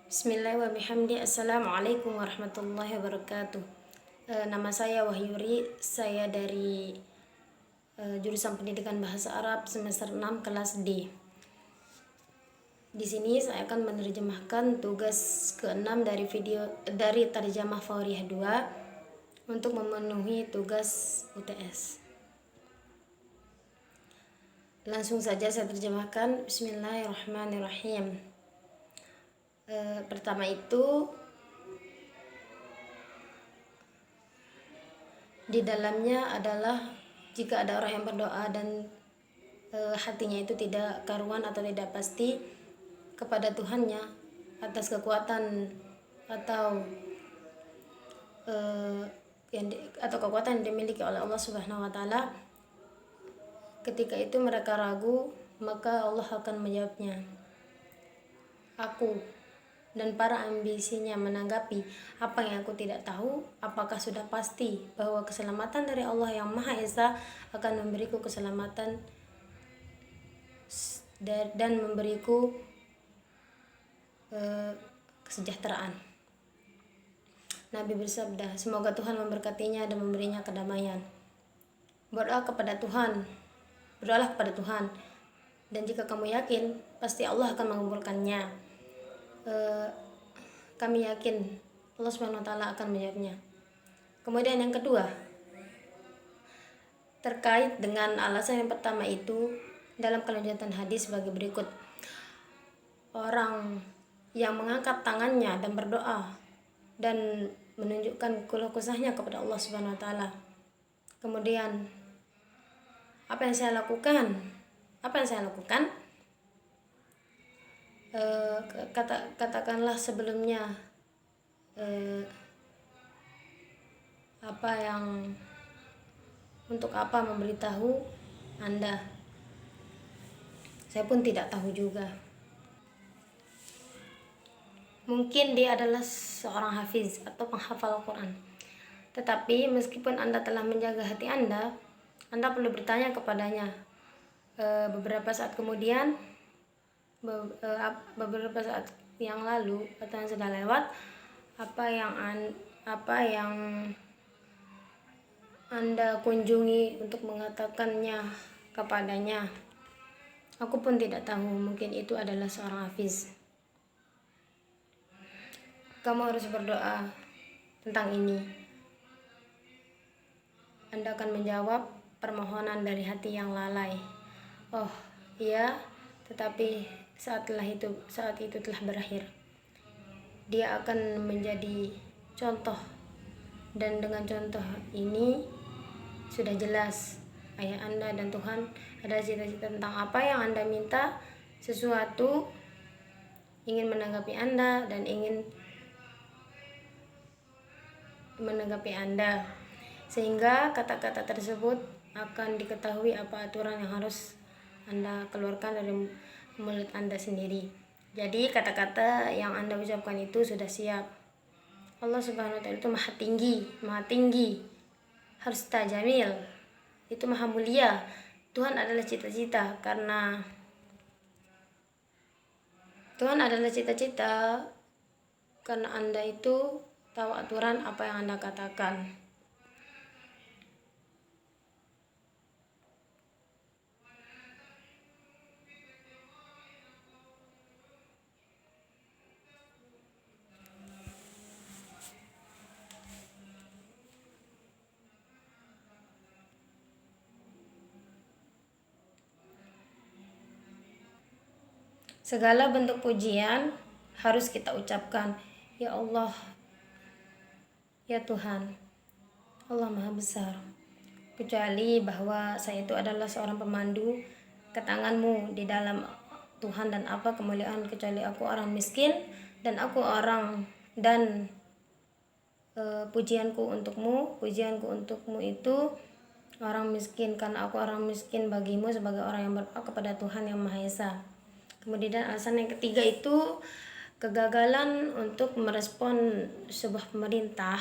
Bismillahirrahmanirrahim. Assalamualaikum warahmatullahi wabarakatuh. Nama saya Wahyuri, saya dari jurusan Pendidikan Bahasa Arab semester 6 kelas D. Di sini saya akan menerjemahkan tugas ke-6 dari Tarjamah Fauriyah 2 untuk memenuhi tugas UTS. Langsung saja saya terjemahkan. Bismillahirrahmanirrahim. Pertama itu, di dalamnya adalah jika ada orang yang berdoa dan hatinya itu tidak karuan atau tidak pasti kepada Tuhannya atas kekuatan atau kekuatan yang dimiliki oleh Allah Subhanahu wa taala, ketika itu mereka ragu, maka Allah akan menjawabnya. Aku dan para ambisinya menanggapi apa yang aku tidak tahu, apakah sudah pasti bahwa keselamatan dari Allah yang Maha Esa akan memberiku keselamatan dan memberiku kesejahteraan. Nabi bersabda, semoga Tuhan memberkatinya dan memberinya kedamaian. Berdoalah kepada Tuhan, dan jika kamu yakin, pasti Allah akan mengabulkannya. Kami yakin Allah Subhanahu wa taala akan menjawabnya. Kemudian yang kedua, terkait dengan alasan yang pertama itu, dalam kelanjutan hadis sebagai berikut. Orang yang mengangkat tangannya dan berdoa dan menunjukkan keluh kesahnya kepada Allah Subhanahu wa taala. Kemudian apa yang saya lakukan? Katakanlah sebelumnya untuk apa memberitahu Anda. Saya pun tidak tahu juga. Mungkin dia adalah seorang hafiz atau penghafal Al-Quran. Tetapi meskipun Anda telah menjaga hati Anda perlu bertanya kepadanya. Beberapa saat kemudian, beberapa saat yang lalu atau yang sudah lewat, apa yang Anda kunjungi untuk mengatakannya kepadanya. Aku pun tidak tahu, mungkin itu adalah seorang hafiz. Kamu harus berdoa tentang ini. Anda akan menjawab permohonan dari hati yang lalai. Oh iya, tetapi saat itu telah berakhir. Dia akan menjadi contoh, dan dengan contoh ini sudah jelas ayah Anda dan Tuhan ada cita-cita tentang apa yang Anda minta, sesuatu ingin menanggapi Anda dan ingin menanggapi Anda, sehingga kata-kata tersebut akan diketahui apa aturan yang harus Anda keluarkan dari mulut Anda sendiri. Jadi kata-kata yang Anda ucapkan itu sudah siap. Allah Subhanahu wa taala itu maha tinggi, harus tajamil, itu maha mulia. Tuhan adalah cita-cita, karena Anda itu tahu aturan apa yang Anda katakan. Segala bentuk pujian harus kita ucapkan. Ya Allah, ya Tuhan, Allah Maha Besar. Kecuali bahwa saya itu adalah seorang pemandu ke tangan-Mu di dalam Tuhan, dan apa kemuliaan kecuali aku orang miskin dan pujianku untukmu itu orang miskin, karena aku orang miskin bagimu sebagai orang yang berdoa kepada Tuhan yang Maha Esa. Kemudian alasan yang ketiga itu kegagalan untuk merespon sebuah pemerintah,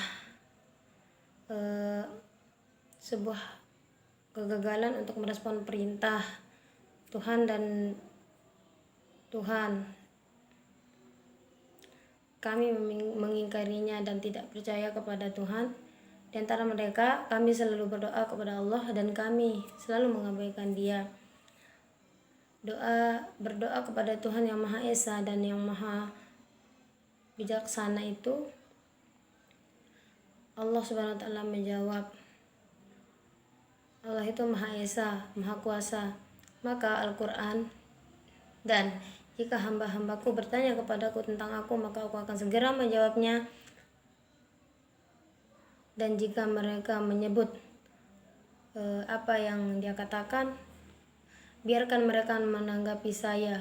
perintah Tuhan kami mengingkarinya dan tidak percaya kepada Tuhan. Di antara mereka, kami selalu berdoa kepada Allah dan kami selalu mengabaikan Dia. Berdoa kepada Tuhan yang Maha Esa dan yang Maha Bijaksana itu, Allah Subhanahu wa Ta'ala menjawab, Allah itu Maha Esa, Maha Kuasa. Maka Al-Quran, dan jika hamba-hambaku bertanya kepadaku tentang aku, maka aku akan segera menjawabnya. Dan jika mereka menyebut apa yang Dia katakan, biarkan mereka menanggapi saya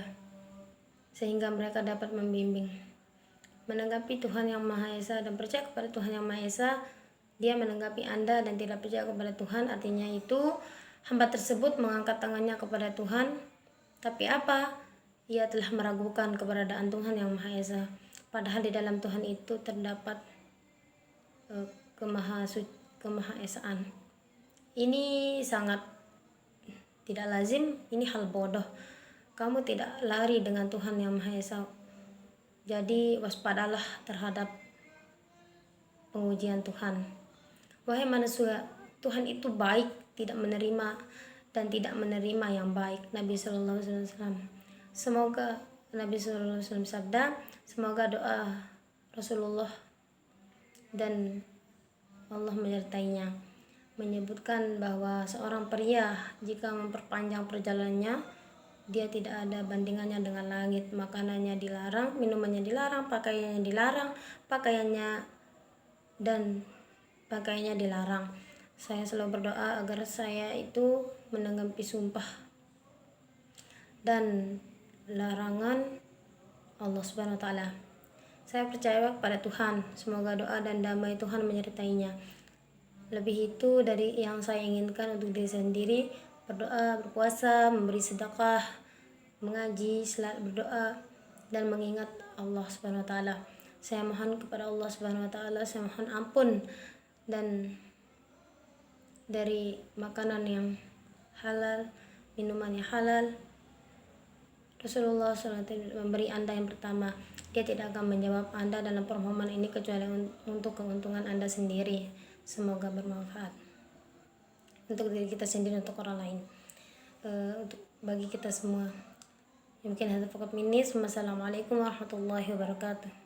sehingga mereka dapat membimbing. Menanggapi Tuhan yang Maha Esa dan percaya kepada Tuhan yang Maha Esa, Dia menanggapi Anda dan tidak percaya kepada Tuhan, artinya itu hamba tersebut mengangkat tangannya kepada Tuhan, tapi apa? Ia telah meragukan keberadaan Tuhan yang Maha Esa. Padahal di dalam Tuhan itu terdapat kemahaesaan. Ini sangat tidak lazim, ini hal bodoh. Kamu tidak lari dengan Tuhan yang Maha Esa. Jadi waspadalah terhadap pengujian Tuhan. Wahai manusia, Tuhan itu baik, tidak menerima dan tidak menerima yang baik. Nabi Sallallahu Alaihi Wasallam. Semoga Nabi Sallallahu Alaihi Wasallam sabda, semoga doa Rasulullah dan Allah menyertainya, menyebutkan bahwa seorang pria jika memperpanjang perjalanannya, dia tidak ada bandingannya dengan langit. Makanannya dilarang, minumannya dilarang, pakaiannya dilarang, pakaiannya dilarang. Saya selalu berdoa agar saya itu menanggapi sumpah dan larangan Allah Subhanahu wa Ta'ala. Saya percaya kepada Tuhan, semoga doa dan damai Tuhan menyertainya. Lebih itu dari yang saya inginkan untuk diri sendiri, berdoa, berpuasa, memberi sedekah, mengaji, berdoa, dan mengingat Allah Subhanahu wa Ta'ala. Saya mohon kepada Allah Subhanahu wa Ta'ala, saya mohon ampun dan dari makanan yang halal, minuman yang halal. Rasulullah SAW memberi Anda yang pertama, Dia tidak akan menjawab Anda dalam permohonan ini kecuali untuk keuntungan Anda sendiri. Semoga bermanfaat untuk diri kita sendiri, untuk orang lain, untuk bagi kita semua. Mungkin ada fakat minis. Wassalamualaikum warahmatullahi wabarakatuh.